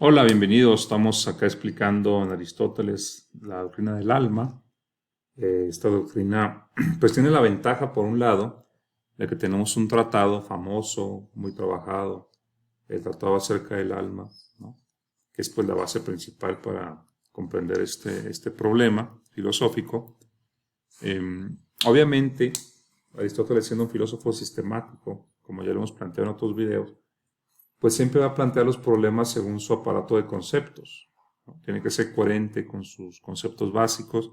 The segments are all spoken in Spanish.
Hola, bienvenidos. Estamos acá explicando en Aristóteles la doctrina del alma. Esta doctrina pues tiene la ventaja, por un lado, de que tenemos un tratado famoso, muy trabajado, el tratado acerca del alma, ¿no? Que es pues la base principal para comprender este problema filosófico. Eh, Obviamente, Aristóteles, siendo un filósofo sistemático, como ya lo hemos planteado en otros videos, pues siempre va a plantear los problemas según su aparato de conceptos, ¿no? Tiene que ser coherente con sus conceptos básicos.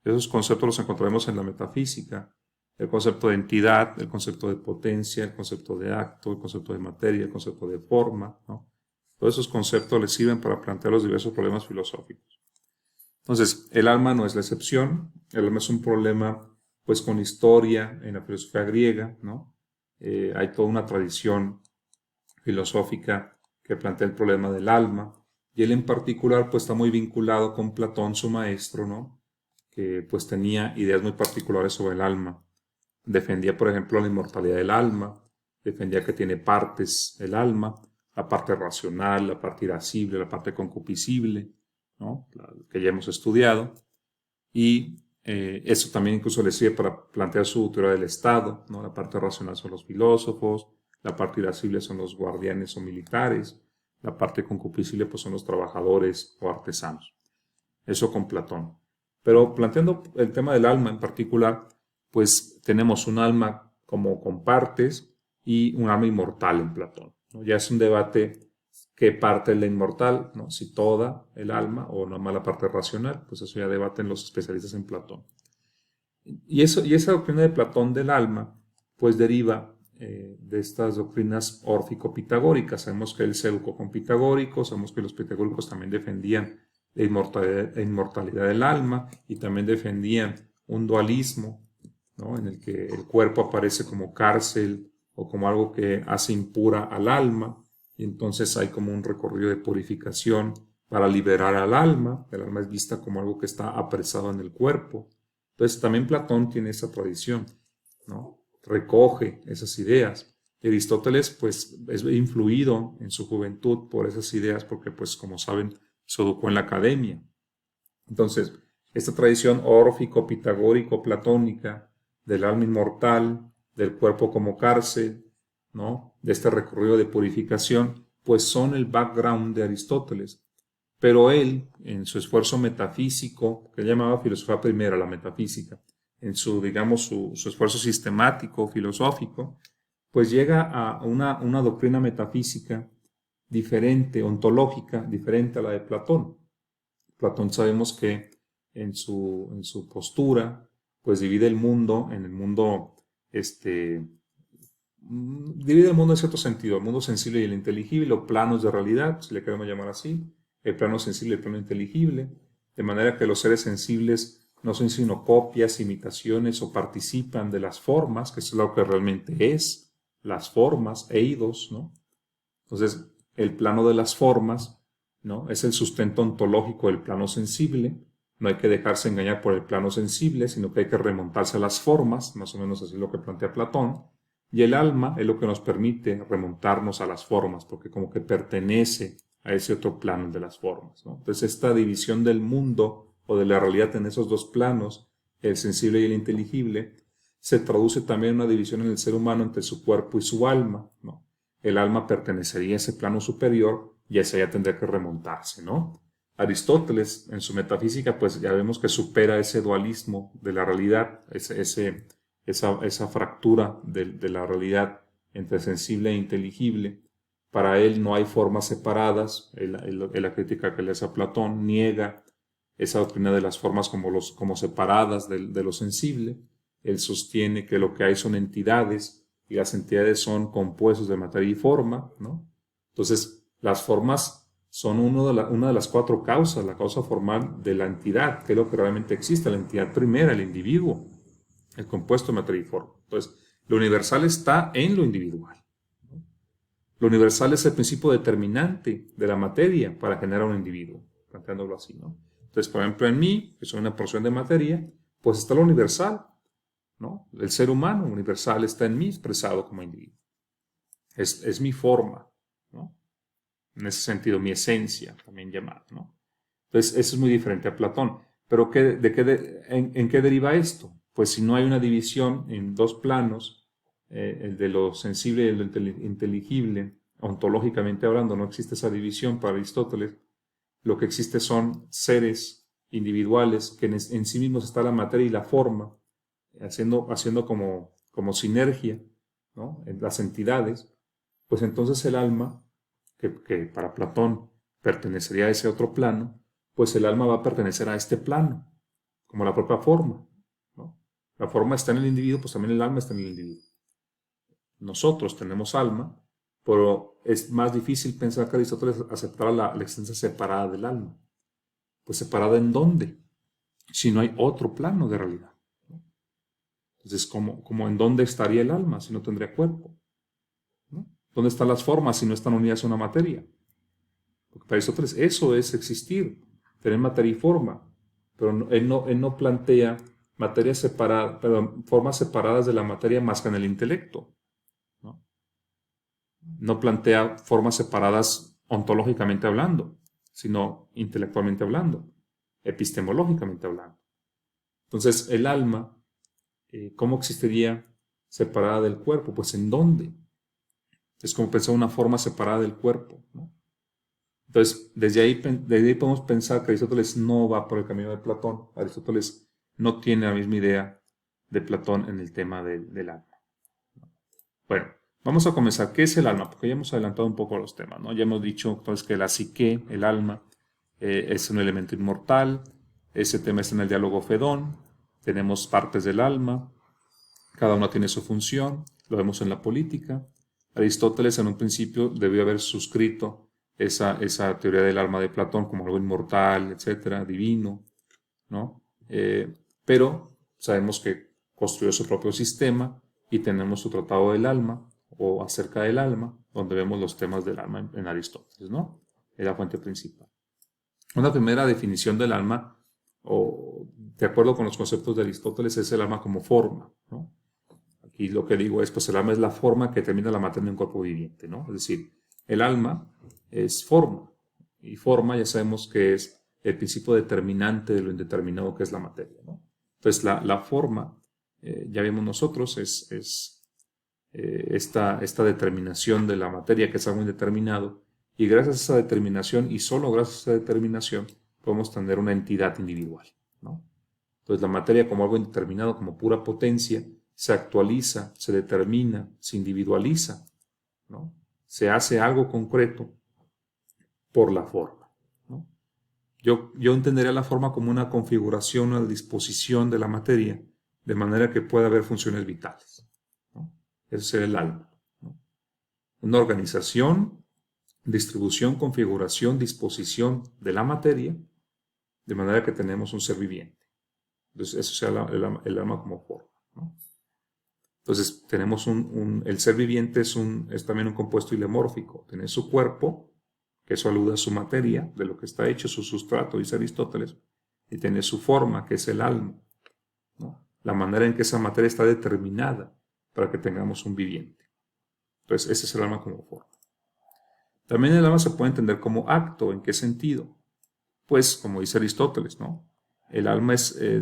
Esos conceptos los encontraremos en la metafísica: el concepto de entidad, el concepto de potencia, el concepto de acto, el concepto de materia, el concepto de forma, ¿no? Todos esos conceptos les sirven para plantear los diversos problemas filosóficos. Entonces, el alma no es la excepción. El alma es un problema, pues, con historia en la filosofía griega, ¿no? Hay toda una tradición filosófica que plantea el problema del alma, y él en particular pues está muy vinculado con Platón, su maestro, ¿no? Que pues tenía ideas muy particulares sobre el alma. Defendía, por ejemplo, la inmortalidad del alma, defendía que tiene partes el alma: la parte racional, la parte irascible, la parte concupiscible, ¿no? Que ya hemos estudiado. Y eso también incluso le sirve para plantear su teoría del Estado, ¿no? La parte racional son los filósofos, la parte irascible son los guardianes o militares, la parte concupiscible pues son los trabajadores o artesanos. Eso con Platón. Pero planteando el tema del alma en particular, pues tenemos un alma como con partes y un alma inmortal en Platón, ¿no? Ya es un debate qué parte es la inmortal, ¿no? Si toda el alma o nomás la parte racional, pues eso ya debaten los especialistas en Platón. Y esa doctrina de Platón del alma, pues deriva de estas doctrinas órfico-pitagóricas. Sabemos que él se educó con pitagóricos, sabemos que los pitagóricos también defendían la inmortalidad del alma, y también defendían un dualismo, ¿no? En el que el cuerpo aparece como cárcel o como algo que hace impura al alma, y entonces hay como un recorrido de purificación para liberar al alma. El alma es vista como algo que está apresado en el cuerpo. Entonces también Platón tiene esa tradición, ¿no? Recoge esas ideas. Y Aristóteles pues es influido en su juventud por esas ideas, porque pues como saben se educó en la academia. Entonces, esta tradición órfico-pitagórico-platónica del alma inmortal, del cuerpo como cárcel, ¿no? De este recorrido de purificación, pues son el background de Aristóteles. Pero él, en su esfuerzo metafísico, que él llamaba filosofía primera, la metafísica, en su, digamos, su esfuerzo sistemático, filosófico, pues llega a una doctrina metafísica diferente, ontológica, diferente a la de Platón. Platón sabemos que en su postura, pues divide el mundo en el mundo, divide el mundo en cierto sentido: el mundo sensible y el inteligible, o planos de realidad, si le queremos llamar así, el plano sensible y el plano inteligible, de manera que los seres sensibles no son sino copias, imitaciones o participan de las formas, que es lo que realmente es, las formas, eidos, ¿no? Entonces, el plano de las formas, ¿no? Es el sustento ontológico del plano sensible. No hay que dejarse engañar por el plano sensible, sino que hay que remontarse a las formas, más o menos así es lo que plantea Platón. Y el alma es lo que nos permite remontarnos a las formas, porque como que pertenece a ese otro plano de las formas, ¿no? Entonces, esta división del mundo o de la realidad en esos dos planos, el sensible y el inteligible, se traduce también en una división en el ser humano entre su cuerpo y su alma, ¿no? El alma pertenecería a ese plano superior y ese ya tendría que remontarse, ¿no? Aristóteles, en su metafísica, pues ya vemos que supera ese dualismo de la realidad, esa fractura de la realidad entre sensible e inteligible. Para él no hay formas separadas. La crítica que le hace a Platón niega esa doctrina de las formas como separadas de lo sensible. Él sostiene que lo que hay son entidades, y las entidades son compuestos de materia y forma, ¿no? Entonces, las formas son una de las cuatro causas, la causa formal de la entidad, que es lo que realmente existe, la entidad primera, el individuo, el compuesto de materia y forma. Entonces, lo universal está en lo individual, ¿no? Lo universal es el principio determinante de la materia para generar un individuo, planteándolo así, ¿no? Entonces, por ejemplo, en mí, que soy una porción de materia, pues está lo universal, ¿no? El ser humano universal está en mí expresado como individuo. Es mi forma, ¿no? En ese sentido, mi esencia, también llamada, ¿no? Entonces, eso es muy diferente a Platón. Pero ¿en qué deriva esto? Pues si no hay una división en dos planos, el de lo sensible y el de lo inteligible, ontológicamente hablando, no existe esa división para Aristóteles. Lo que existe son seres individuales que en sí mismos está la materia y la forma, haciendo como sinergia, ¿no?, en las entidades. Pues entonces el alma, que para Platón pertenecería a ese otro plano, pues el alma va a pertenecer a este plano, como la propia forma, ¿no? La forma está en el individuo, pues también el alma está en el individuo. Nosotros tenemos alma, pero es más difícil pensar que Aristóteles aceptara la existencia separada del alma. Pues separada ¿en dónde? Si no hay otro plano de realidad, ¿no? Entonces, ¿cómo en dónde estaría el alma si no tendría cuerpo, ¿no? ¿Dónde están las formas si no están unidas a una materia? Porque para Aristóteles eso es existir, tener materia y forma. Pero él no plantea materia separada, perdón, formas separadas de la materia más que en el intelecto, ¿no? No plantea formas separadas ontológicamente hablando, sino intelectualmente hablando, epistemológicamente hablando. Entonces, el alma, ¿cómo existiría separada del cuerpo? Pues ¿en dónde? Es como pensar una forma separada del cuerpo, ¿no? Entonces, desde ahí podemos pensar que Aristóteles no va por el camino de Platón. Aristóteles no tiene la misma idea de Platón en el tema del alma. Bueno, vamos a comenzar. ¿Qué es el alma? Porque ya hemos adelantado un poco los temas, ¿no? Ya hemos dicho entonces que la psique, el alma, es un elemento inmortal. Ese tema está en el diálogo Fedón. Tenemos partes del alma. Cada una tiene su función. Lo vemos en la política. Aristóteles en un principio debió haber suscrito esa teoría del alma de Platón como algo inmortal, etcétera, divino, ¿no? Pero sabemos que construyó su propio sistema y tenemos su tratado del alma o acerca del alma, donde vemos los temas del alma en Aristóteles, ¿no? Es la fuente principal. Una primera definición del alma, o de acuerdo con los conceptos de Aristóteles, es el alma como forma, ¿no? Aquí lo que digo es, pues el alma es la forma que determina la materia de un cuerpo viviente, ¿no? Es decir, el alma es forma, y forma ya sabemos que es el principio determinante de lo indeterminado que es la materia, ¿no? Entonces, la forma, ya vemos nosotros, es esta determinación de la materia que es algo indeterminado, y gracias a esa determinación, y solo gracias a esa determinación, podemos tener una entidad individual, ¿no? Entonces, la materia como algo indeterminado, como pura potencia, se actualiza, se determina, se individualiza, ¿no? Se hace algo concreto por la forma, ¿no? Yo entendería la forma como una configuración, una disposición de la materia, de manera que pueda haber funciones vitales, ¿no? Eso sería el alma, ¿no? Una organización, distribución, configuración, disposición de la materia, de manera que tenemos un ser viviente. Entonces, eso sería el alma como forma, ¿no? Entonces, tenemos el ser viviente es también un compuesto ilemórfico. Tiene su cuerpo, que eso alude a su materia, de lo que está hecho, su sustrato, dice Aristóteles, y tiene su forma, que es el alma, ¿no? La manera en que esa materia está determinada para que tengamos un viviente. Entonces, ese es el alma como forma. También el alma se puede entender como acto. ¿En qué sentido? Pues, como dice Aristóteles, ¿no? El alma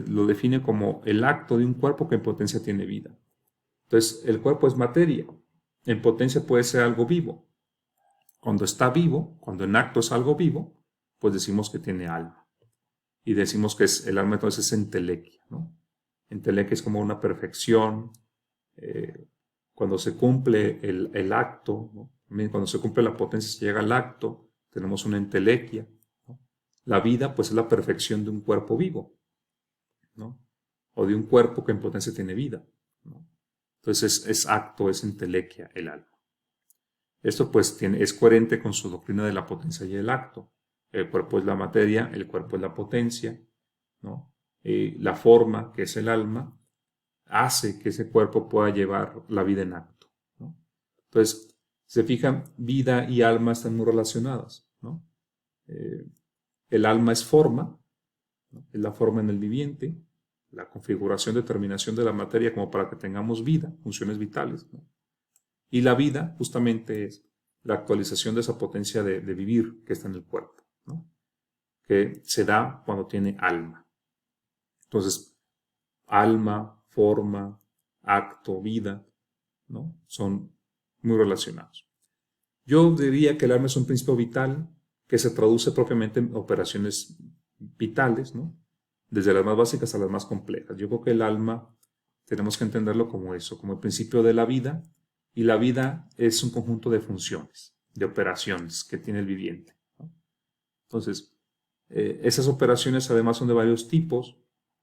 lo define como el acto de un cuerpo que en potencia tiene vida. Entonces, el cuerpo es materia. En potencia puede ser algo vivo. Cuando está vivo, cuando en acto es algo vivo, pues decimos que tiene alma. Y decimos que el alma entonces es entelequia, ¿no? Entelequia es como una perfección. Cuando se cumple el acto, ¿no? También cuando se cumple la potencia, se llega al acto, tenemos una entelequia, ¿no? La vida, pues es la perfección de un cuerpo vivo, ¿no? O de un cuerpo que en potencia tiene vida, ¿no? Entonces es acto, es entelequia el alma. Esto pues es coherente con su doctrina de la potencia y el acto. El cuerpo es la materia, el cuerpo es la potencia, ¿no? La forma, que es el alma, hace que ese cuerpo pueda llevar la vida en acto, ¿no? Entonces, si se fijan, vida y alma están muy relacionadas, ¿no? El alma es forma, ¿no? Es la forma en el viviente, la configuración, determinación de la materia como para que tengamos vida, funciones vitales, ¿no? Y la vida justamente es la actualización de esa potencia de vivir que está en el cuerpo, ¿no? Que se da cuando tiene alma. Entonces, alma, forma, acto, vida, ¿no? Son muy relacionados. Yo diría que el alma es un principio vital que se traduce propiamente en operaciones vitales, ¿no? Desde las más básicas a las más complejas. Yo creo que el alma tenemos que entenderlo como eso, como el principio de la vida, y la vida es un conjunto de funciones, de operaciones que tiene el viviente, ¿no? Entonces, esas operaciones además son de varios tipos,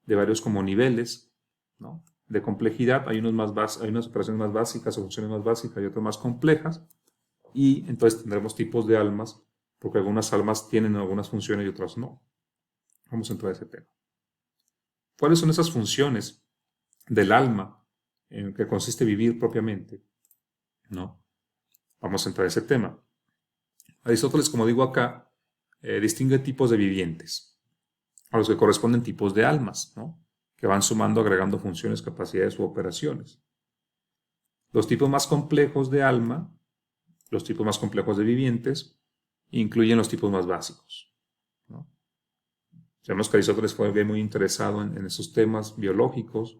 de varios como niveles, ¿no? De complejidad. Hay unas operaciones más básicas o funciones más básicas y otras más complejas, y entonces tendremos tipos de almas, porque algunas almas tienen algunas funciones y otras no. Vamos a entrar a ese tema. ¿Cuáles son esas funciones del alma en que consiste vivir propiamente? ¿No? Vamos a entrar a ese tema. Aristóteles, como digo acá, distingue tipos de vivientes, a los que corresponden tipos de almas, ¿no? Que van sumando, agregando funciones, capacidades u operaciones. Los tipos más complejos de alma, los tipos más complejos de vivientes, incluyen los tipos más básicos, ¿no? Sabemos que Aristóteles fue muy interesado en esos temas biológicos,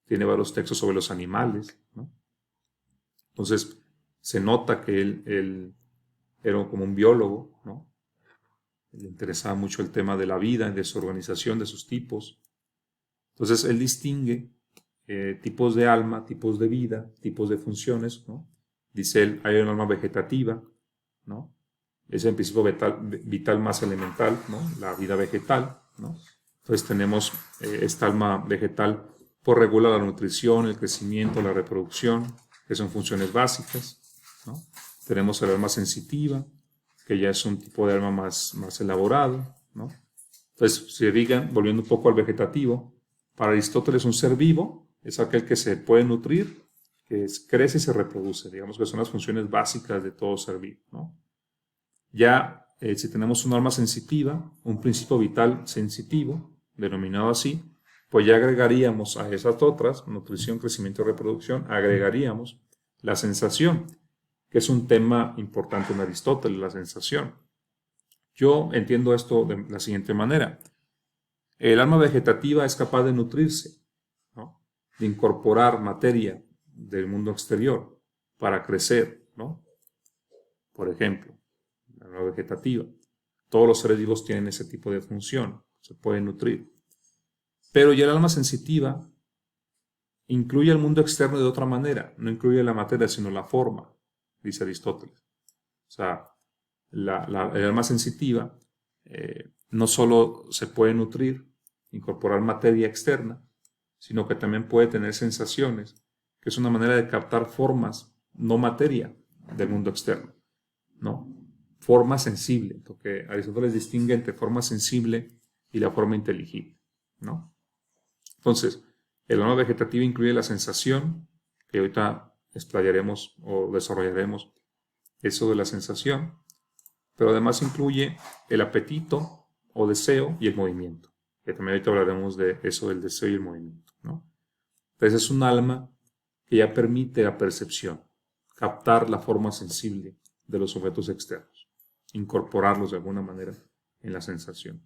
tiene varios textos sobre los animales, ¿no? Entonces, se nota que él era como un biólogo, ¿no? Le interesaba mucho el tema de la vida, de su organización, de sus tipos. Entonces, él distingue tipos de alma, tipos de vida, tipos de funciones, ¿no? Dice él, hay un alma vegetativa, ¿no? Es el principio vital más elemental, ¿no? La vida vegetal, ¿no? Entonces tenemos esta alma vegetal por regula la nutrición, el crecimiento, la reproducción, que son funciones básicas, ¿no? Tenemos el alma sensitiva, que ya es un tipo de alma más elaborado, ¿no? Entonces, si digan, volviendo un poco al vegetativo, para Aristóteles un ser vivo es aquel que se puede nutrir, que crece y se reproduce, digamos que son las funciones básicas de todo ser vivo, ¿no? Ya, si tenemos un alma sensitiva, un principio vital sensitivo, denominado así, pues ya agregaríamos a esas otras, nutrición, crecimiento y reproducción, agregaríamos la sensación, que es un tema importante en Aristóteles, la sensación. Yo entiendo esto de la siguiente manera. El alma vegetativa es capaz de nutrirse, ¿no? De incorporar materia del mundo exterior para crecer, ¿no? Por ejemplo, la alma vegetativa. Todos los seres vivos tienen ese tipo de función, se pueden nutrir. Pero ya el alma sensitiva incluye el mundo externo de otra manera, no incluye la materia, sino la forma, dice Aristóteles. O sea, el alma sensitiva no solo se puede nutrir, incorporar materia externa, sino que también puede tener sensaciones, que es una manera de captar formas, no materia, del mundo externo, ¿no? Forma sensible, porque Aristóteles distingue entre forma sensible y la forma inteligible, ¿no? Entonces, el alma vegetativa incluye la sensación, que ahorita explayaremos o desarrollaremos eso de la sensación, pero además incluye el apetito o deseo y el movimiento, que también ahorita hablaremos de eso del deseo y el movimiento, ¿no? Entonces es un alma que ya permite la percepción, captar la forma sensible de los objetos externos, incorporarlos de alguna manera en la sensación.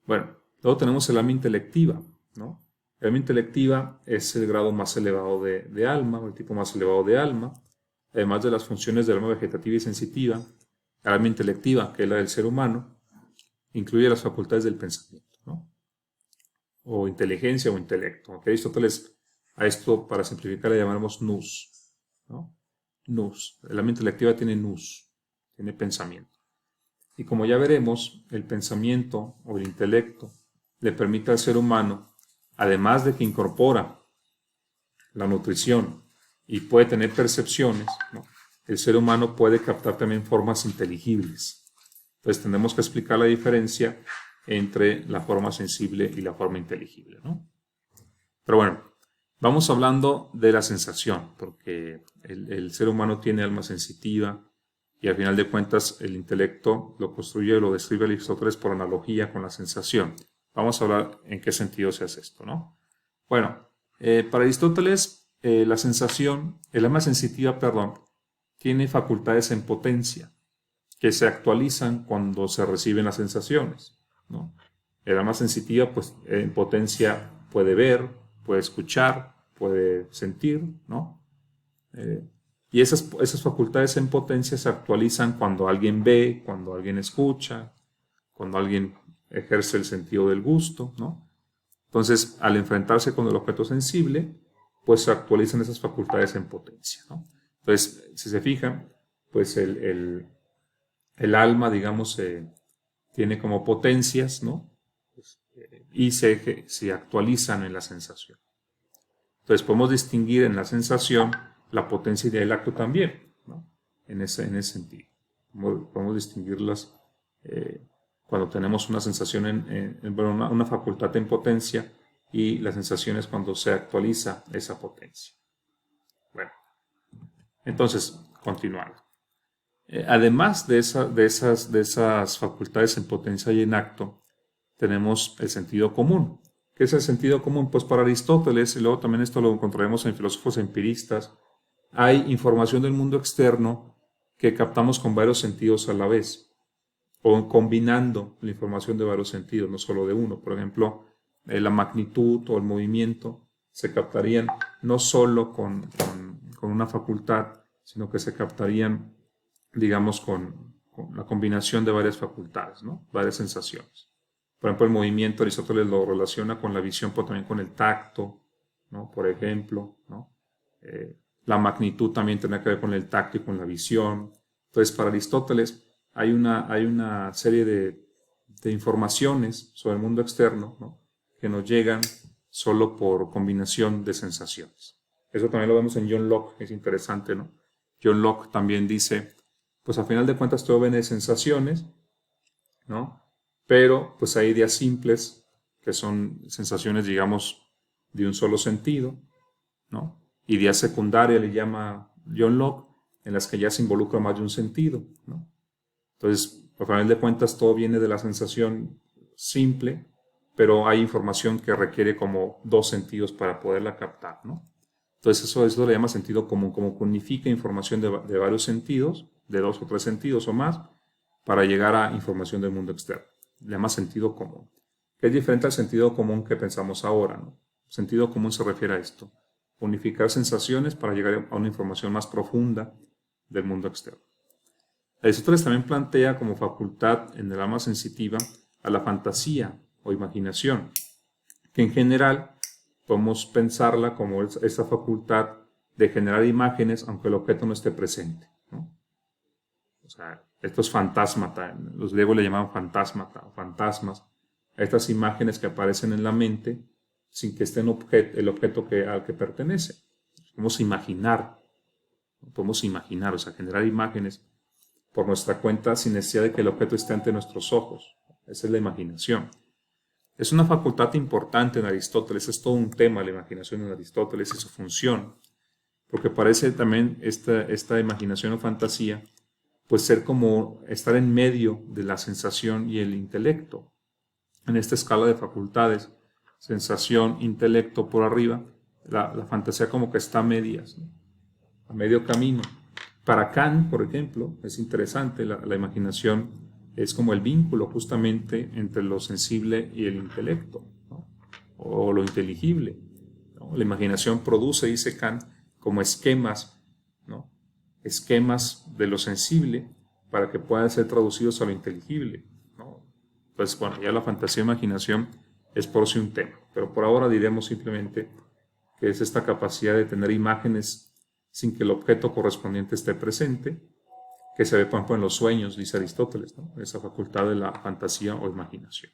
Bueno, luego tenemos el alma intelectiva, ¿no? El alma intelectiva es el grado más elevado de alma, o el tipo más elevado de alma, además de las funciones del alma vegetativa y sensitiva. El alma intelectiva, que es la del ser humano, incluye las facultades del pensamiento, ¿no? O inteligencia o intelecto. Aquí Aristóteles, a esto, para simplificar, le llamaremos nous, ¿no? Nous. El alma intelectiva tiene nous, tiene pensamiento. Y como ya veremos, el pensamiento o el intelecto le permite al ser humano, además de que incorpora la nutrición y puede tener percepciones, ¿no? El ser humano puede captar también formas inteligibles. Entonces tenemos que explicar la diferencia entre la forma sensible y la forma inteligible, ¿no? Pero bueno, vamos hablando de la sensación, porque el ser humano tiene alma sensitiva y al final de cuentas el intelecto lo construye y lo describe Aristóteles por analogía con la sensación. Vamos a hablar en qué sentido se hace esto, ¿no? Bueno, para Aristóteles la sensación, el alma sensitiva, perdón, tiene facultades en potencia que se actualizan cuando se reciben las sensaciones, ¿no? El alma sensitiva, pues en potencia puede ver, puede escuchar, puede sentir, ¿no? Y esas facultades en potencia se actualizan cuando alguien ve, cuando alguien escucha, cuando alguien ejerce el sentido del gusto, ¿no? Entonces, al enfrentarse con el objeto sensible, pues se actualizan esas facultades en potencia, ¿no? Entonces, si se fijan, pues el alma, digamos, tiene como potencias, ¿no? Y se actualizan en la sensación. Entonces, podemos distinguir en la sensación la potencia del acto también, ¿no? En ese sentido. Podemos distinguirlas cuando tenemos una sensación, una facultad en potencia, y la sensación es cuando se actualiza esa potencia. Bueno, entonces, continuando. Además de esas facultades en potencia y en acto, tenemos el sentido común. ¿Qué es el sentido común? Pues para Aristóteles, y luego también esto lo encontraremos en filósofos empiristas, hay información del mundo externo que captamos con varios sentidos a la vez, o combinando la información de varios sentidos, no solo de uno. Por ejemplo, la magnitud o el movimiento se captarían no solo con una facultad, sino que se captarían, digamos, con la combinación de varias facultades, ¿no? Varias sensaciones. Por ejemplo, el movimiento Aristóteles lo relaciona con la visión, pero también con el tacto, ¿no? Por ejemplo, ¿no? La magnitud también tiene que ver con el tacto y con la visión. Entonces, para Aristóteles hay una serie de informaciones sobre el mundo externo, ¿no? Que nos llegan solo por combinación de sensaciones. Eso también lo vemos en John Locke, es interesante, ¿no? John Locke también dice, pues a final de cuentas todo viene de sensaciones, ¿no? Pero pues hay ideas simples, que son sensaciones, digamos, de un solo sentido, ¿no? Ideas secundarias le llama John Locke, en las que ya se involucra más de un sentido, ¿no? Entonces, a final de cuentas todo viene de la sensación simple, pero hay información que requiere como dos sentidos para poderla captar, ¿no? Entonces eso le llama sentido común, como que unifica información de varios sentidos, de dos o tres sentidos o más, para llegar a información del mundo externo. Le llama sentido común, que es diferente al sentido común que pensamos ahora, ¿no? Sentido común se refiere a esto, unificar sensaciones para llegar a una información más profunda del mundo externo. Aristóteles también plantea como facultad en el alma sensitiva a la fantasía o imaginación, que en general podemos pensarla como esa facultad de generar imágenes aunque el objeto no esté presente, ¿no? O sea, estos fantasmata, los griegos le llamaban fantasmata o fantasmas, a estas imágenes que aparecen en la mente sin que esté el objeto al que pertenece. Podemos imaginar, o sea, generar imágenes por nuestra cuenta sin necesidad de que el objeto esté ante nuestros ojos. Esa es la imaginación. Es una facultad importante en Aristóteles, es todo un tema la imaginación en Aristóteles y su función, porque parece también esta imaginación o fantasía pues ser como estar en medio de la sensación y el intelecto. En esta escala de facultades, sensación, intelecto por arriba, la fantasía como que está a medias, ¿no? A medio camino. Para Kant, por ejemplo, es interesante, la imaginación es como el vínculo justamente entre lo sensible y el intelecto, ¿no? O lo inteligible, ¿no? La imaginación produce, dice Kant, como esquemas, ¿no? Esquemas de lo sensible para que puedan ser traducidos a lo inteligible, ¿no? Entonces, bueno, ya la fantasía e imaginación es por sí un tema, pero por ahora diremos simplemente que es esta capacidad de tener imágenes sin que el objeto correspondiente esté presente, que se ve, por ejemplo, en los sueños, dice Aristóteles, ¿no? Esa facultad de la fantasía o imaginación.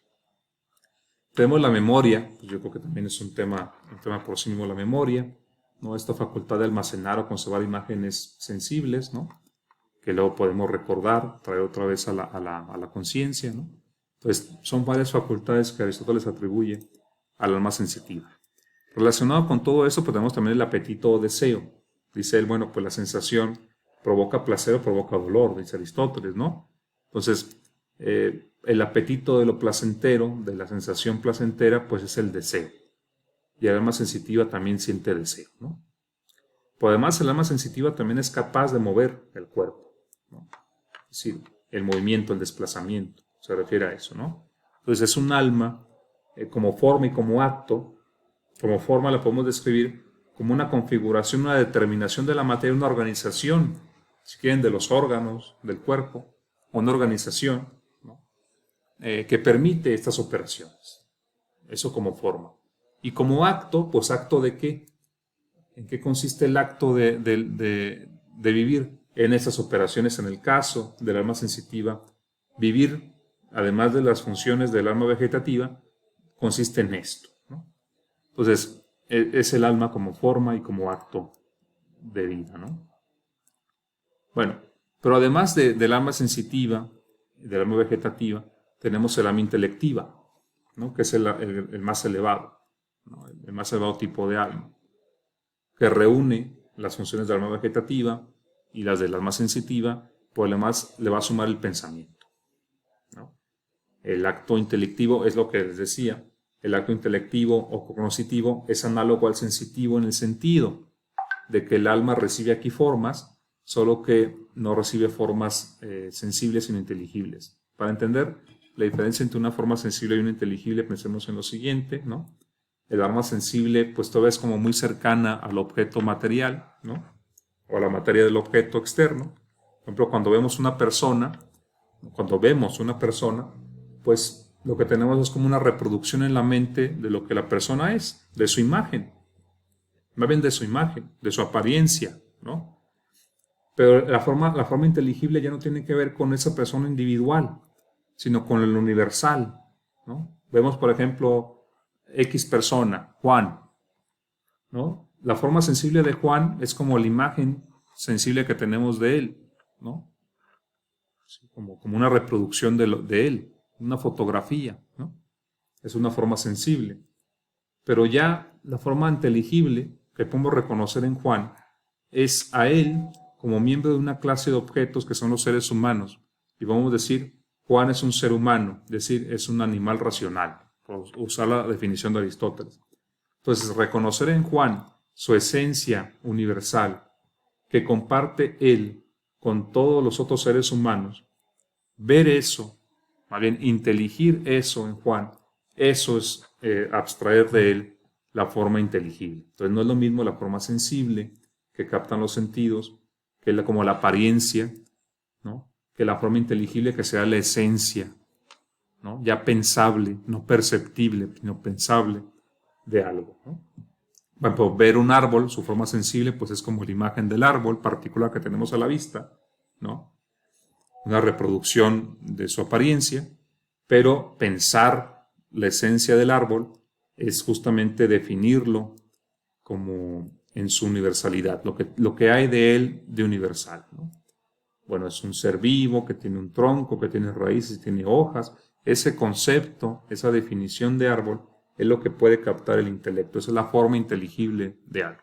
Tenemos la memoria, pues yo creo que también es un tema por sí mismo la memoria, ¿no? Esta facultad de almacenar o conservar imágenes sensibles, ¿no? Que luego podemos recordar, traer otra vez a la conciencia, ¿no? Entonces, son varias facultades que Aristóteles atribuye al alma sensitiva. Relacionado con todo eso, pues tenemos también el apetito o deseo. Dice él, bueno, pues la sensación provoca placer o provoca dolor, dice Aristóteles, ¿no? Entonces, el apetito de lo placentero, de la sensación placentera, pues es el deseo. Y el alma sensitiva también siente deseo, ¿no? Pero además el alma sensitiva también es capaz de mover el cuerpo, ¿no? Es decir, el movimiento, el desplazamiento, se refiere a eso, ¿no? Entonces es un alma como forma y como acto. Como forma la podemos describir como una configuración, una determinación de la materia, una organización, si quieren, de los órganos del cuerpo, una organización, ¿no? Que permite estas operaciones. Eso como forma. Y como acto, pues acto de qué? ¿En qué consiste el acto de vivir en esas operaciones? En el caso del alma sensitiva, vivir, además de las funciones del alma vegetativa, consiste en esto, ¿no? Entonces, es el alma como forma y como acto de vida, ¿no? Bueno, pero además del alma sensitiva, del alma vegetativa, tenemos el alma intelectiva, ¿no? Que es el más elevado, ¿no? El más elevado tipo de alma, que reúne las funciones del alma vegetativa y las del alma sensitiva, pues además le va a sumar el pensamiento, ¿no? El acto intelectivo es lo que les decía. El acto intelectivo o cognoscitivo es análogo al sensitivo en el sentido de que el alma recibe aquí formas, solo que no recibe formas sensibles sino inteligibles. Para entender la diferencia entre una forma sensible y una inteligible, pensemos en lo siguiente, ¿no? El alma sensible pues todavía es como muy cercana al objeto material, ¿no? O a la materia del objeto externo. Por ejemplo, cuando vemos una persona, pues lo que tenemos es como una reproducción en la mente de lo que la persona es, de su imagen, más bien de su imagen, de su apariencia, ¿no? Pero la forma inteligible ya no tiene que ver con esa persona individual, sino con el universal, ¿no? Vemos, por ejemplo, X persona, Juan, ¿no? La forma sensible de Juan es como la imagen sensible que tenemos de él, ¿no? Como una reproducción de él, una fotografía, ¿no? Es una forma sensible. Pero ya la forma inteligible que podemos reconocer en Juan es a él como miembro de una clase de objetos que son los seres humanos. Y vamos a decir, Juan es un ser humano, es decir, es un animal racional, por usar la definición de Aristóteles. Entonces, reconocer en Juan su esencia universal, que comparte él con todos los otros seres humanos, ver eso, más bien inteligir eso en Juan, eso es abstraer de él la forma inteligible. Entonces no es lo mismo la forma sensible que captan los sentidos, que es como la apariencia, ¿no? Que la forma inteligible que sea la esencia, ¿no? Ya pensable, no perceptible, sino pensable de algo, ¿no? Bueno, ver un árbol, su forma sensible, pues es como la imagen del árbol particular que tenemos a la vista, ¿no? Una reproducción de su apariencia, pero pensar la esencia del árbol es justamente definirlo como en su universalidad, lo que hay de él de universal, ¿no? Bueno, es un ser vivo que tiene un tronco, que tiene raíces, tiene hojas. Ese concepto, esa definición de árbol, es lo que puede captar el intelecto. Esa es la forma inteligible de algo.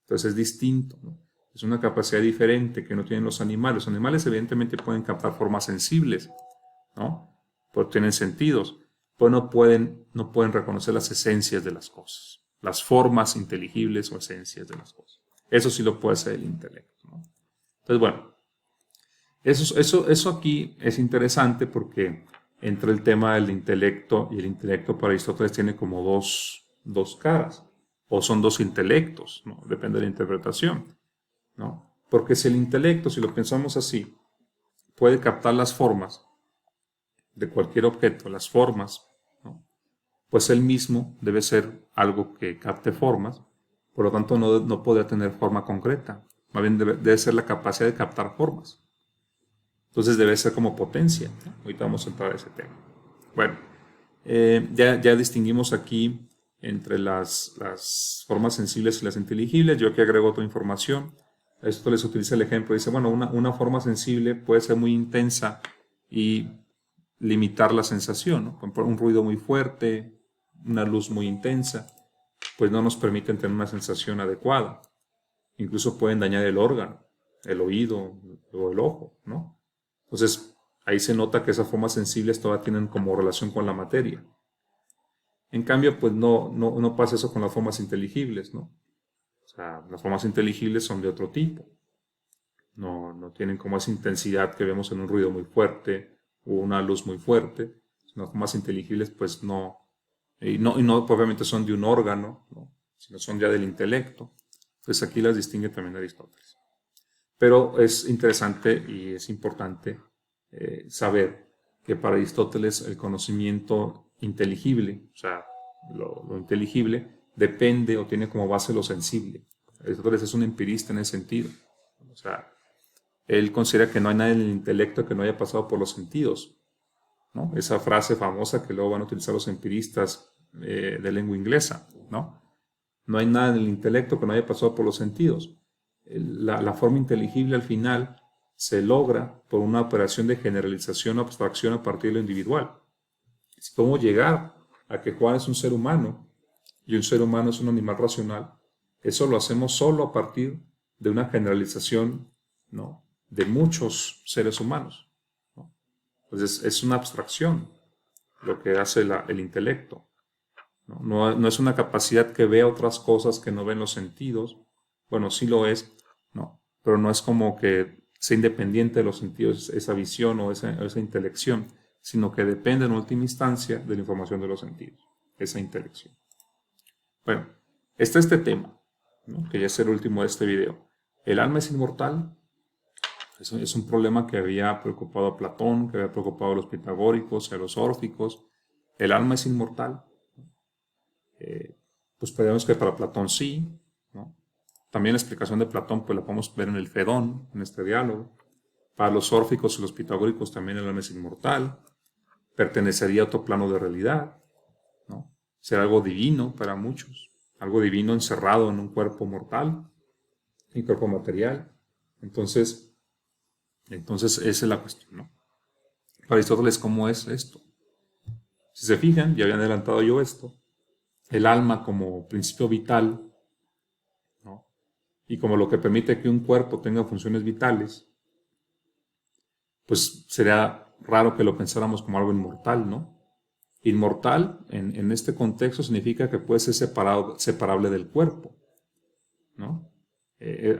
Entonces es distinto, ¿no? Es una capacidad diferente que no tienen los animales. Los animales evidentemente pueden captar formas sensibles, ¿no? Porque tienen sentidos, pero no pueden reconocer las esencias de las cosas, las formas inteligibles o esencias de las cosas. Eso sí lo puede hacer el intelecto, ¿no? Entonces, bueno, eso aquí es interesante porque entre el tema del intelecto y el intelecto para Aristóteles tiene como dos caras, o son dos intelectos, ¿no? Depende de la interpretación, ¿no? Porque si el intelecto, si lo pensamos así, puede captar las formas de cualquier objeto, las formas, ¿no? Pues él mismo debe ser algo que capte formas, por lo tanto no podría tener forma concreta, más bien debe ser la capacidad de captar formas. Entonces debe ser como potencia, ¿no? Ahorita vamos a entrar a ese tema. Bueno, ya distinguimos aquí entre las formas sensibles y las inteligibles. Yo aquí agrego otra información. Esto les utiliza el ejemplo. Dice, bueno, una forma sensible puede ser muy intensa y limitar la sensación, ¿no? Por ejemplo, un ruido muy fuerte, una luz muy intensa, pues no nos permiten tener una sensación adecuada. Incluso pueden dañar el órgano, el oído o el ojo, ¿no? Entonces, ahí se nota que esas formas sensibles todavía tienen como relación con la materia. En cambio, pues no pasa eso con las formas inteligibles, ¿no? sea, las formas inteligibles son de otro tipo. No tienen como esa intensidad que vemos en un ruido muy fuerte o una luz muy fuerte. Las formas inteligibles pues no, pues, obviamente son de un órgano, ¿no? Sino son ya del intelecto. Pues aquí las distingue también Aristóteles. Pero es interesante y es importante saber que para Aristóteles el conocimiento inteligible, o sea, lo inteligible, depende o tiene como base lo sensible. Aristóteles es un empirista en ese sentido. O sea, él considera que no hay nada en el intelecto que no haya pasado por los sentidos, ¿no? Esa frase famosa que luego van a utilizar los empiristas de lengua inglesa, ¿no? No hay nada en el intelecto que no haya pasado por los sentidos. La forma inteligible al final se logra por una operación de generalización o abstracción a partir de lo individual. Si podemos llegar a que Juan es un ser humano y un ser humano es un animal racional, eso lo hacemos solo a partir de una generalización, ¿no?, de muchos seres humanos, ¿no? Entonces es una abstracción lo que hace el intelecto. No es una capacidad que vea otras cosas que no ven los sentidos. Bueno, sí lo es, ¿no? Pero no es como que sea independiente de los sentidos esa visión o esa intelección, sino que depende en última instancia de la información de los sentidos, esa intelección. Bueno, está este tema, ¿no?, que ya es el último de este video. ¿El alma es inmortal? Eso es un problema que había preocupado a Platón, que había preocupado a los pitagóricos y a los órficos. ¿El alma es inmortal? Pues podemos que para Platón sí, ¿no? También la explicación de Platón pues la podemos ver en el Fedón, en este diálogo. Para los órficos y los pitagóricos también el alma es inmortal, pertenecería a otro plano de realidad, ¿no? Será algo divino para muchos, algo divino encerrado en un cuerpo mortal, en cuerpo material. Entonces esa es la cuestión, ¿no? Para Aristóteles, ¿cómo es esto? Si se fijan, ya habían adelantado yo esto, el alma como principio vital, ¿no?, y como lo que permite que un cuerpo tenga funciones vitales, pues sería raro que lo pensáramos como algo inmortal, ¿no? Inmortal en este contexto significa que puede ser separable del cuerpo, ¿no?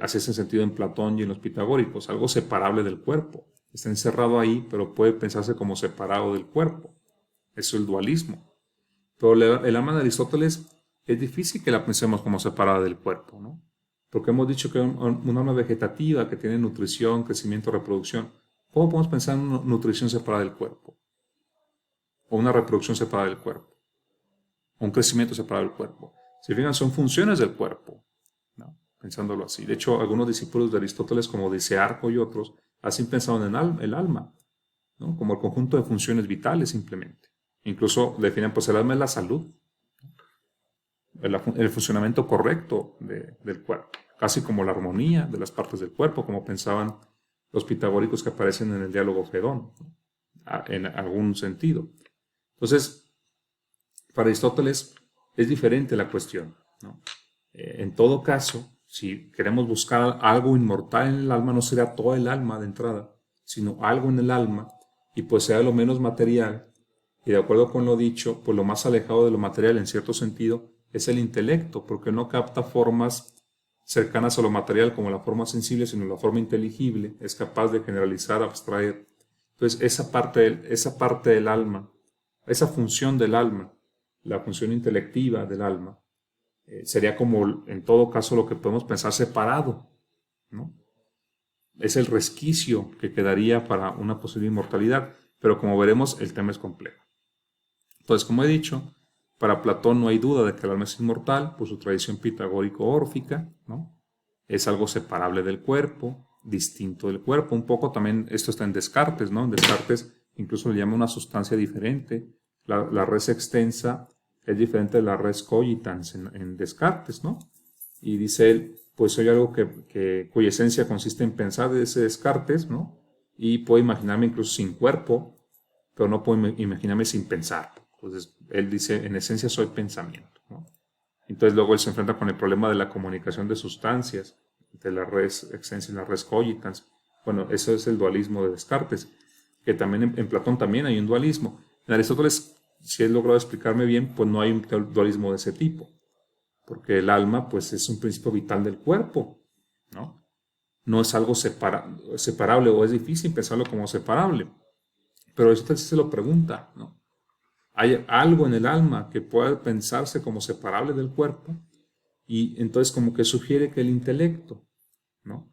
Así es el sentido en Platón y en los pitagóricos, algo separable del cuerpo. Está encerrado ahí, pero puede pensarse como separado del cuerpo. Eso es el dualismo. Pero el alma de Aristóteles es difícil que la pensemos como separada del cuerpo, ¿no? Porque hemos dicho que es un alma vegetativa que tiene nutrición, crecimiento, reproducción. ¿Cómo podemos pensar en una nutrición separada del cuerpo? O una reproducción separada del cuerpo. O un crecimiento separado del cuerpo. Si fijan, son funciones del cuerpo, ¿no?, pensándolo así. De hecho, algunos discípulos de Aristóteles, como dice Arco y otros, así pensaban en el alma, ¿no?, como el conjunto de funciones vitales simplemente. Incluso definen, pues el alma es la salud, el funcionamiento correcto del cuerpo, casi como la armonía de las partes del cuerpo, como pensaban los pitagóricos que aparecen en el diálogo Fedón, ¿no?, en algún sentido. Entonces, para Aristóteles es diferente la cuestión, ¿no? En todo caso, si queremos buscar algo inmortal en el alma, no será toda el alma de entrada, sino algo en el alma, y pues sea lo menos material. Y de acuerdo con lo dicho, pues lo más alejado de lo material en cierto sentido es el intelecto, porque no capta formas cercanas a lo material como la forma sensible, sino la forma inteligible, es capaz de generalizar, abstraer. Entonces esa parte del alma, esa función del alma, la función intelectiva del alma, sería como en todo caso lo que podemos pensar separado, ¿no? Es el resquicio que quedaría para una posible inmortalidad, pero como veremos el tema es complejo. Entonces, como he dicho, para Platón no hay duda de que el alma es inmortal por su tradición pitagórico-órfica, ¿no? Es algo separable del cuerpo, distinto del cuerpo. Un poco también esto está en Descartes, ¿no? En Descartes incluso le llama una sustancia diferente. La res extensa es diferente de la res cogitans en Descartes, ¿no? Y dice él, pues soy algo cuya esencia consiste en pensar de ese Descartes, ¿no? Y puedo imaginarme incluso sin cuerpo, pero no puedo imaginarme sin pensar. Entonces, él dice, en esencia soy pensamiento, ¿no? Entonces luego él se enfrenta con el problema de la comunicación de sustancias, entre la res extensa y la res cogitans. Bueno, eso es el dualismo de Descartes, que también en Platón también hay un dualismo. En Aristóteles, si he logrado explicarme bien, pues no hay un dualismo de ese tipo, porque el alma pues es un principio vital del cuerpo, ¿no? No es algo separable, o es difícil pensarlo como separable, pero Aristóteles se lo pregunta, ¿no? ¿Hay algo en el alma que pueda pensarse como separable del cuerpo? Y entonces como que sugiere que el intelecto, ¿no?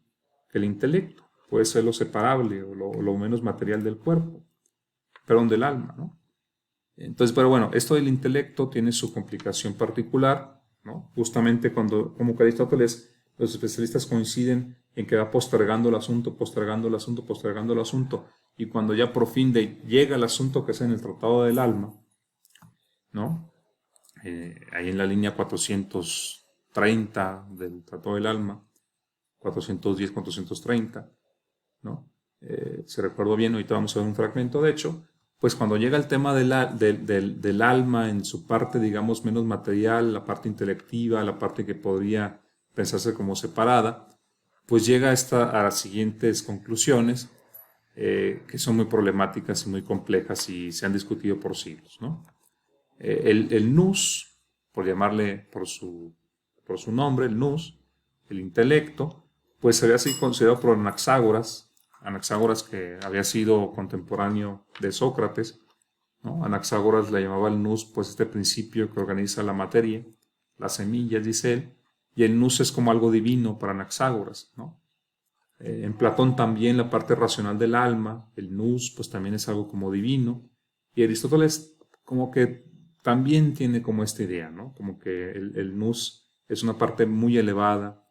Que el intelecto puede ser lo separable o lo menos material del cuerpo, perdón, del alma, ¿no? Entonces, pero bueno, esto del intelecto tiene su complicación particular, ¿no? Justamente como que Aristóteles, los especialistas coinciden en que va postergando el asunto, postergando el asunto, postergando el asunto, y cuando ya por fin llega el asunto que es en el Tratado del Alma, ¿no? Ahí en la línea 430 del Tratado del Alma, 410, 430, ¿no? Si recuerdo bien, ahorita vamos a ver un fragmento, de hecho, pues cuando llega el tema del alma en su parte, digamos, menos material, la parte intelectiva, la parte que podría pensarse como separada, pues llega a las siguientes conclusiones, que son muy problemáticas y muy complejas y se han discutido por siglos, ¿no? El nous, por llamarle por su nombre, el nous, el intelecto, pues había sido considerado por Anaxágoras que había sido contemporáneo de Sócrates, ¿no? Anaxágoras le llamaba el nous, pues este principio que organiza la materia, las semillas, dice él, y el nous es como algo divino para Anaxágoras, ¿no? En Platón también la parte racional del alma, el nous, pues también es algo como divino, y Aristóteles como que también tiene como esta idea, ¿no? Como que el nous es una parte muy elevada,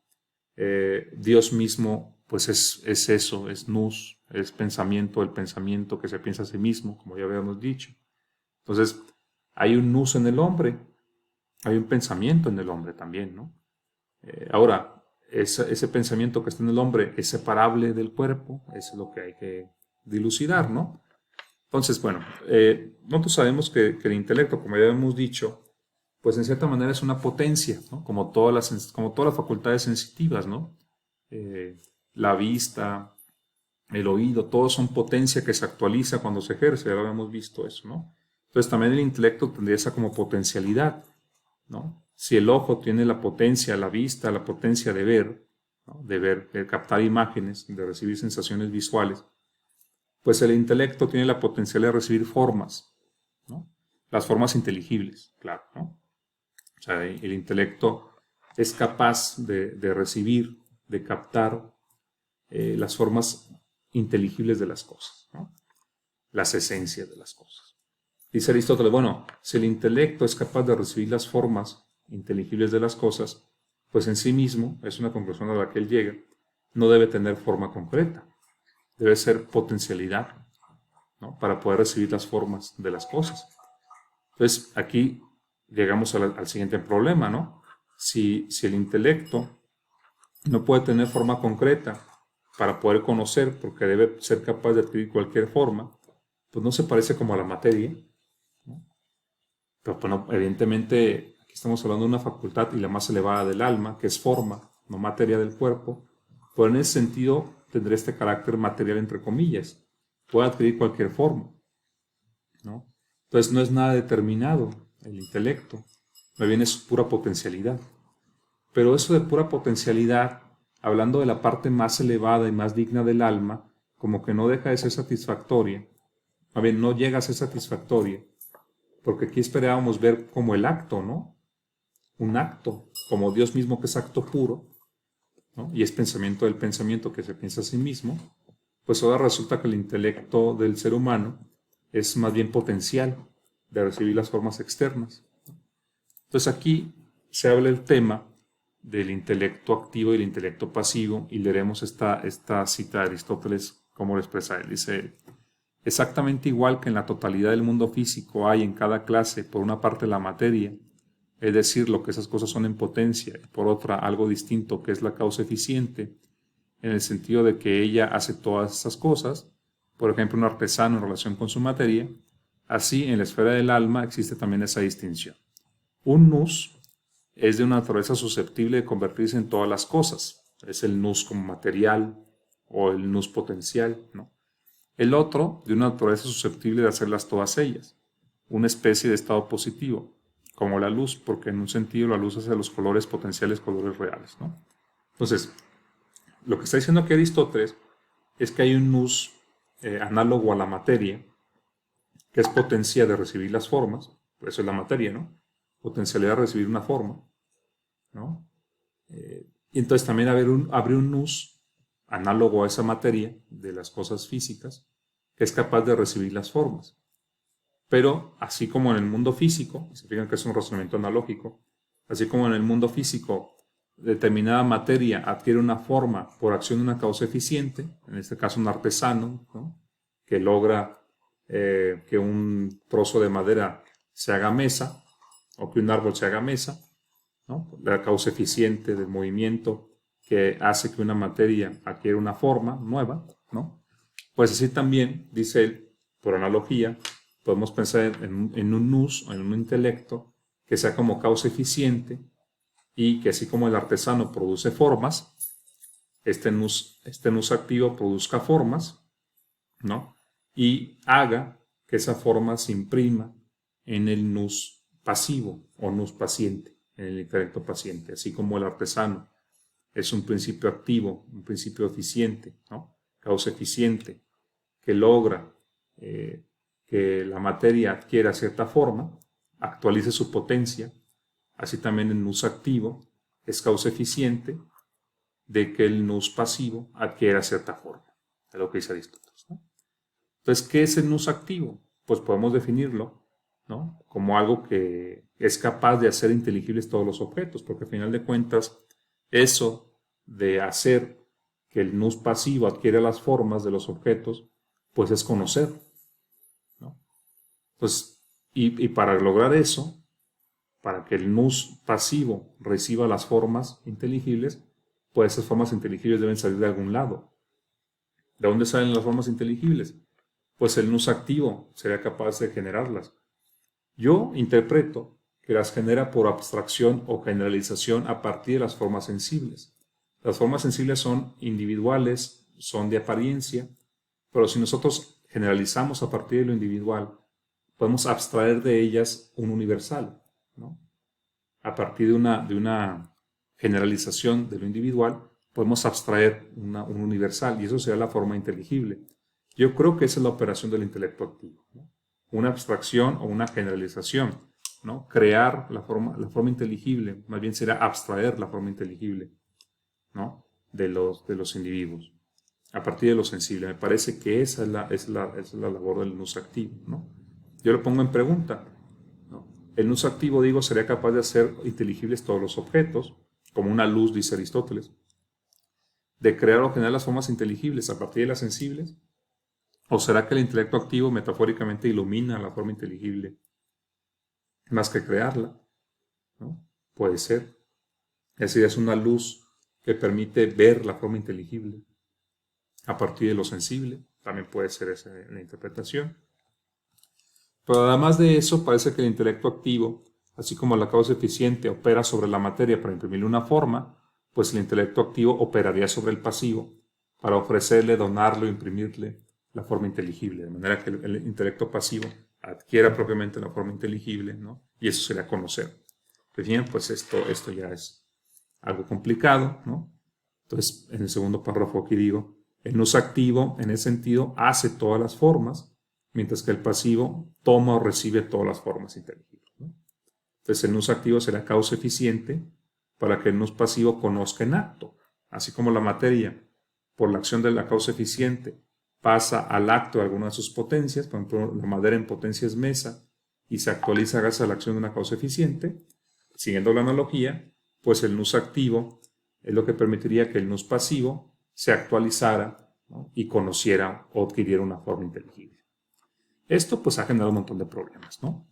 Dios mismo pues es eso, es nous, es pensamiento, el pensamiento que se piensa a sí mismo, como ya habíamos dicho. Entonces, hay un nous en el hombre, hay un pensamiento en el hombre también, ¿no? Ahora, ese pensamiento que está en el hombre es separable del cuerpo, eso es lo que hay que dilucidar, ¿no? Entonces, bueno, nosotros sabemos que el intelecto, como ya hemos dicho, pues en cierta manera es una potencia, ¿no? Como todas las facultades sensitivas, ¿no? La vista, el oído, todos son potencia que se actualiza cuando se ejerce, ya lo habíamos visto eso, ¿no? Entonces también el intelecto tendría esa como potencialidad, ¿no? Si el ojo tiene la potencia, la vista, la potencia de ver, ¿no? De captar imágenes, de recibir sensaciones visuales, pues el intelecto tiene la potencialidad de recibir formas, ¿no? Las formas inteligibles, claro, ¿no? O sea, el intelecto es capaz de recibir, de captar las formas inteligibles de las cosas, ¿no? Las esencias de las cosas. Dice Aristóteles, bueno, si el intelecto es capaz de recibir las formas inteligibles de las cosas, pues en sí mismo, es una conclusión a la que él llega, no debe tener forma concreta, debe ser potencialidad, ¿no? Para poder recibir las formas de las cosas. Entonces, aquí llegamos al siguiente problema, ¿no? Si el intelecto no puede tener forma concreta para poder conocer, porque debe ser capaz de adquirir cualquier forma, pues no se parece como a la materia, ¿no? Pero bueno, evidentemente aquí estamos hablando de una facultad y la más elevada del alma, que es forma, no materia del cuerpo, pero en ese sentido tendrá este carácter material entre comillas, puede adquirir cualquier forma, ¿no? Entonces no es nada determinado el intelecto, me viene su pura potencialidad. Pero eso de pura potencialidad, hablando de la parte más elevada y más digna del alma, como que no deja de ser satisfactoria, más bien no llega a ser satisfactoria, porque aquí esperábamos ver como el acto, ¿no? Un acto, como Dios mismo que es acto puro, ¿no? Y es pensamiento del pensamiento que se piensa a sí mismo, pues ahora resulta que el intelecto del ser humano es más bien potencial de recibir las formas externas. Entonces aquí se habla el tema del intelecto activo y el intelecto pasivo, y leeremos esta cita de Aristóteles como lo expresa él. Dice, exactamente igual que en la totalidad del mundo físico hay en cada clase por una parte la materia, es decir, lo que esas cosas son en potencia, y por otra algo distinto que es la causa eficiente, en el sentido de que ella hace todas esas cosas, por ejemplo un artesano en relación con su materia, así en la esfera del alma existe también esa distinción. Un nous es de una naturaleza susceptible de convertirse en todas las cosas. Es el nous como material o el nous potencial, ¿no? El otro, de una naturaleza susceptible de hacerlas todas ellas. Una especie de estado positivo. como la luz, porque en un sentido la luz hace los colores potenciales colores reales, ¿no? Entonces, lo que está diciendo aquí Aristóteles es que hay un nous análogo a la materia, que es potencia de recibir las formas, por eso es la materia, ¿no? Potencialidad de recibir una forma, ¿no? Y entonces también habría un nous análogo a esa materia de las cosas físicas, que es capaz de recibir las formas. Pero así como en el mundo físico, se fijan que es un razonamiento analógico, así como en el mundo físico determinada materia adquiere una forma por acción de una causa eficiente, en este caso un artesano, ¿no? Que logra que un trozo de madera se haga mesa o que un árbol se haga mesa, ¿no? La causa eficiente del movimiento que hace que una materia adquiera una forma nueva, ¿no? Pues así también, dice él, por analogía, podemos pensar en un nous, en un intelecto, que sea como causa eficiente y que así como el artesano produce formas, este nous activo produzca formas, ¿no? Y haga que esa forma se imprima en el nous pasivo o nous paciente, en el intelecto paciente, así como el artesano es un principio activo, un principio eficiente, ¿no? Causa eficiente, que logra que la materia adquiera cierta forma, actualice su potencia, así también el nous activo es causa eficiente de que el nous pasivo adquiera cierta forma, es lo que dice Aristóteles, ¿no? Entonces, ¿qué es el nous activo? Pues podemos definirlo, ¿no? Como algo que es capaz de hacer inteligibles todos los objetos, porque al final de cuentas, eso de hacer que el nous pasivo adquiera las formas de los objetos, pues es conocer, ¿no? Entonces, y para lograr eso, para que el nous pasivo reciba las formas inteligibles, pues esas formas inteligibles deben salir de algún lado. ¿De dónde salen las formas inteligibles? Pues el nous activo sería capaz de generarlas. Yo interpreto que las genera por abstracción o generalización a partir de las formas sensibles. Las formas sensibles son individuales, son de apariencia, pero si nosotros generalizamos a partir de lo individual, podemos abstraer de ellas un universal, ¿no? A partir de una generalización de lo individual, podemos abstraer un universal, y eso sería la forma inteligible. Yo creo que esa es la operación del intelecto activo, ¿no? Una abstracción o una generalización, ¿no? Crear la forma inteligible, más bien será abstraer la forma inteligible, ¿no? de los individuos, a partir de lo sensible. Me parece que esa es la labor del nous activo, ¿no? Yo lo pongo en pregunta, ¿no? El nous activo, digo, sería capaz de hacer inteligibles todos los objetos, como una luz, dice Aristóteles, de crear o generar las formas inteligibles a partir de las sensibles. ¿O será que el intelecto activo metafóricamente ilumina la forma inteligible más que crearla? ¿No? Puede ser. Es decir, es una luz que permite ver la forma inteligible a partir de lo sensible. También puede ser esa la interpretación. Pero además de eso, parece que el intelecto activo, así como la causa eficiente opera sobre la materia para imprimirle una forma, pues el intelecto activo operaría sobre el pasivo para ofrecerle, donarle o imprimirle la forma inteligible, de manera que el intelecto pasivo adquiera propiamente la forma inteligible, ¿no? Y eso sería conocer. Bien, pues esto ya es algo complicado, ¿no? Entonces, en el segundo párrafo aquí digo, el nous activo, en ese sentido, hace todas las formas, mientras que el pasivo toma o recibe todas las formas inteligibles, ¿no? Entonces, el nous activo será causa eficiente para que el nous pasivo conozca en acto, así como la materia, por la acción de la causa eficiente, pasa al acto de alguna de sus potencias. Por ejemplo, la madera en potencia es mesa y se actualiza gracias a la acción de una causa eficiente. Siguiendo la analogía, pues el nous activo es lo que permitiría que el nous pasivo se actualizara, ¿no? Y conociera o adquiriera una forma inteligible. Esto pues ha generado un montón de problemas, ¿no?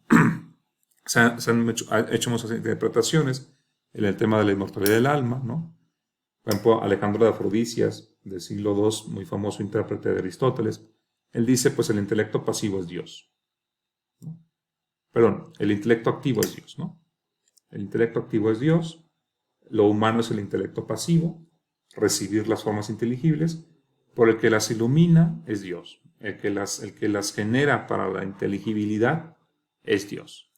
se han hecho muchas interpretaciones en el tema de la inmortalidad del alma, ¿no? Por ejemplo, Alejandro de Afrodisias, del siglo II, muy famoso intérprete de Aristóteles, él dice, pues el intelecto pasivo es Dios, ¿no? Perdón, el intelecto activo es Dios, ¿no? El intelecto activo es Dios, lo humano es el intelecto pasivo, recibir las formas inteligibles, por el que las ilumina es Dios, el que las genera para la inteligibilidad es Dios.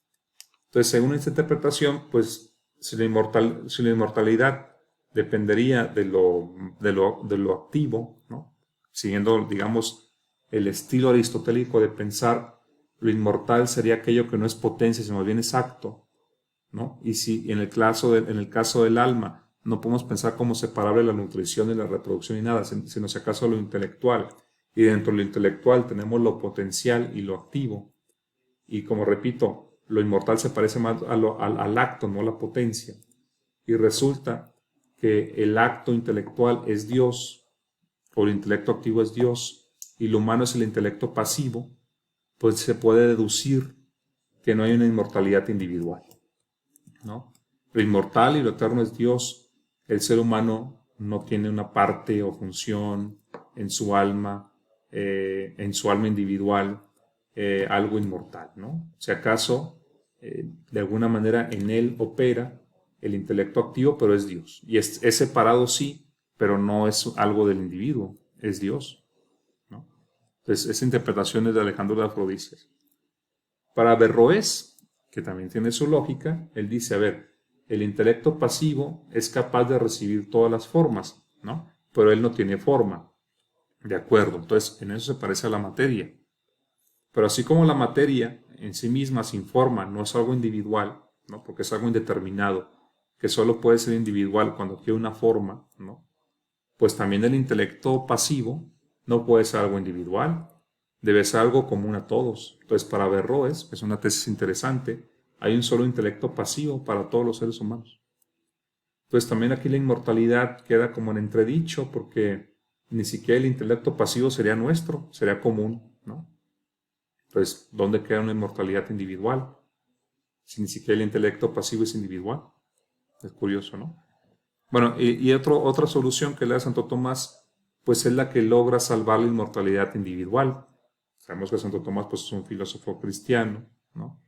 Entonces, según esta interpretación, pues si la inmortalidad dependería de lo activo, ¿no? Siguiendo, digamos, el estilo aristotélico de pensar, lo inmortal sería aquello que no es potencia, sino bien es acto, ¿no? Y si en el caso del alma no podemos pensar como separable la nutrición y la reproducción y nada, sino si acaso lo intelectual, y dentro de lo intelectual tenemos lo potencial y lo activo, y como repito, lo inmortal se parece más al acto, no a la potencia, y resulta que el acto intelectual es Dios, o el intelecto activo es Dios, y lo humano es el intelecto pasivo, pues se puede deducir que no hay una inmortalidad individual, ¿no? Lo inmortal y lo eterno es Dios. El ser humano no tiene una parte o función en su alma individual, algo inmortal, ¿no? Si acaso, de alguna manera en él opera el intelecto activo, pero es Dios. Y es separado, sí, pero no es algo del individuo, es Dios, ¿no? Entonces, esa interpretación es de Alejandro de Afrodisias. Para Averroes, que también tiene su lógica, él dice, a ver, el intelecto pasivo es capaz de recibir todas las formas, ¿no? Pero él no tiene forma. De acuerdo, entonces en eso se parece a la materia. Pero así como la materia en sí misma, sin forma, no es algo individual, ¿no? Porque es algo indeterminado, que solo puede ser individual cuando tiene una forma, ¿no? Pues también el intelecto pasivo no puede ser algo individual, debe ser algo común a todos. Entonces, para Averroes, es una tesis interesante, hay un solo intelecto pasivo para todos los seres humanos. Entonces, también aquí la inmortalidad queda como en entredicho, porque ni siquiera el intelecto pasivo sería nuestro, sería común, ¿no? Entonces, ¿dónde queda una inmortalidad individual? Si ni siquiera el intelecto pasivo es individual. Es curioso, ¿no? Bueno, y otra solución que le da Santo Tomás, pues es la que logra salvar la inmortalidad individual. Sabemos que Santo Tomás pues, es un filósofo cristiano, ¿no?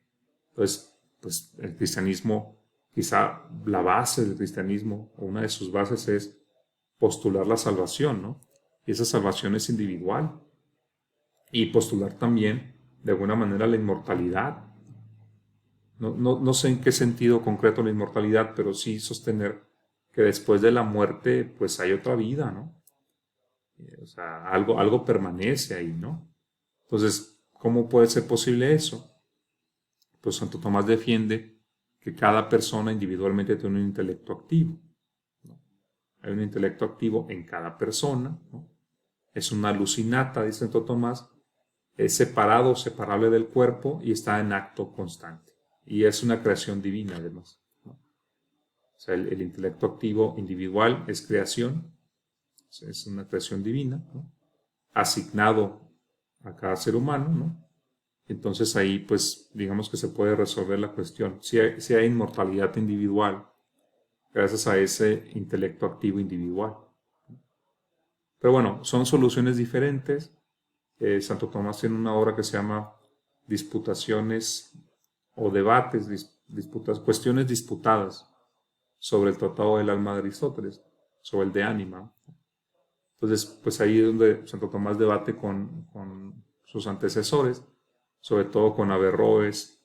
Entonces, pues el cristianismo, quizá la base del cristianismo, o una de sus bases es postular la salvación, ¿no? Y esa salvación es individual. Y postular también, de alguna manera, la inmortalidad. No sé en qué sentido concreto la inmortalidad, pero sí sostener que después de la muerte, pues hay otra vida, ¿no? O sea, algo permanece ahí, ¿no? Entonces, ¿cómo puede ser posible eso? Pues Santo Tomás defiende que cada persona individualmente tiene un intelecto activo, ¿no? Hay un intelecto activo en cada persona, ¿no? Es una alucinata, dice Santo Tomás, es separable del cuerpo y está en acto constante. Y es una creación divina, además, ¿no? O sea, el intelecto activo individual es creación, es una creación divina, ¿no? Asignado a cada ser humano, ¿no? Entonces ahí, pues, digamos que se puede resolver la cuestión. Si hay inmortalidad individual, gracias a ese intelecto activo individual. Pero bueno, son soluciones diferentes. Santo Tomás tiene una obra que se llama Disputaciones o debates, cuestiones disputadas sobre el Tratado del Alma de Aristóteles, sobre el de ánima. Entonces, pues ahí es donde Santo Tomás debate con sus antecesores, sobre todo con Averroes,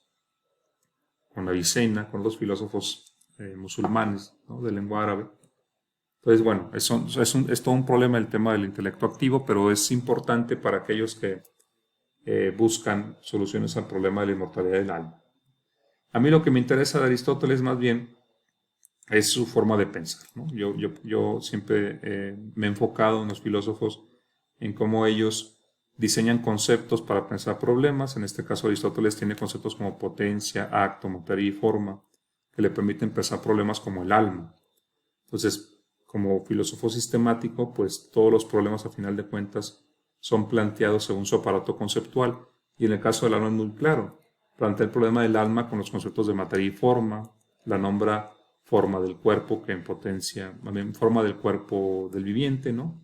con Avicena, con los filósofos musulmanes, ¿no? De lengua árabe. Entonces, bueno, es todo un problema el tema del intelecto activo, pero es importante para aquellos que buscan soluciones al problema de la inmortalidad del alma. A mí lo que me interesa de Aristóteles más bien es su forma de pensar, ¿no? Yo siempre me he enfocado en los filósofos en cómo ellos diseñan conceptos para pensar problemas. En este caso Aristóteles tiene conceptos como potencia, acto, materia y forma que le permiten pensar problemas como el alma. Entonces, como filósofo sistemático, pues todos los problemas a final de cuentas son planteados según su aparato conceptual. Y en el caso del alma es muy claro. Plantea el problema del alma con los conceptos de materia y forma, la nombra forma del cuerpo, que en potencia, forma del cuerpo del viviente, ¿no?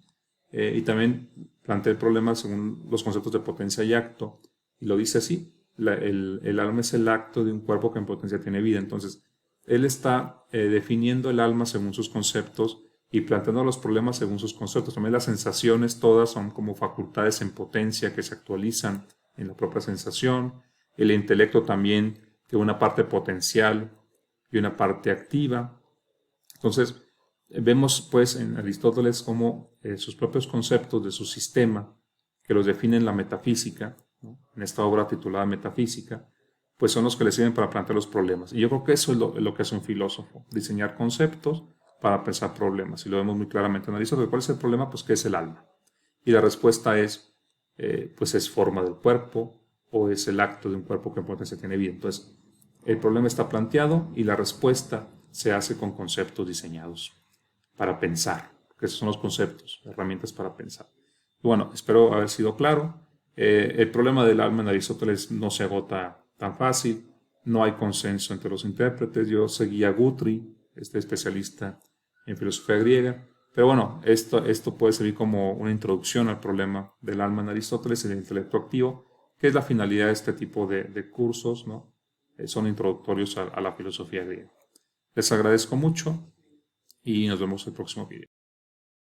Y también plantea el problema según los conceptos de potencia y acto, y lo dice así, el alma es el acto de un cuerpo que en potencia tiene vida. Entonces, él está definiendo el alma según sus conceptos y planteando los problemas según sus conceptos. También las sensaciones todas son como facultades en potencia que se actualizan en la propia sensación. El intelecto también tiene una parte potencial y una parte activa. Entonces, vemos pues en Aristóteles cómo sus propios conceptos de su sistema, que los define en la metafísica, ¿no?, en esta obra titulada Metafísica, pues son los que le sirven para plantear los problemas. Y yo creo que eso es lo que hace un filósofo, diseñar conceptos para pensar problemas. Y lo vemos muy claramente en Aristóteles. ¿Cuál es el problema? Pues, ¿qué es el alma? Y la respuesta es, pues es forma del cuerpo o es el acto de un cuerpo que en potencia tiene vida. Entonces, el problema está planteado y la respuesta se hace con conceptos diseñados para pensar, que esos son los conceptos, herramientas para pensar. Y bueno, espero haber sido claro. El problema del alma en Aristóteles no se agota tan fácil, no hay consenso entre los intérpretes. Yo seguí a Guthrie, este especialista en filosofía griega, pero bueno, esto puede servir como una introducción al problema del alma en Aristóteles y del intelecto activo, que es la finalidad de este tipo de cursos, ¿no? Son introductorios a la filosofía griega. Les agradezco mucho y nos vemos en el próximo video.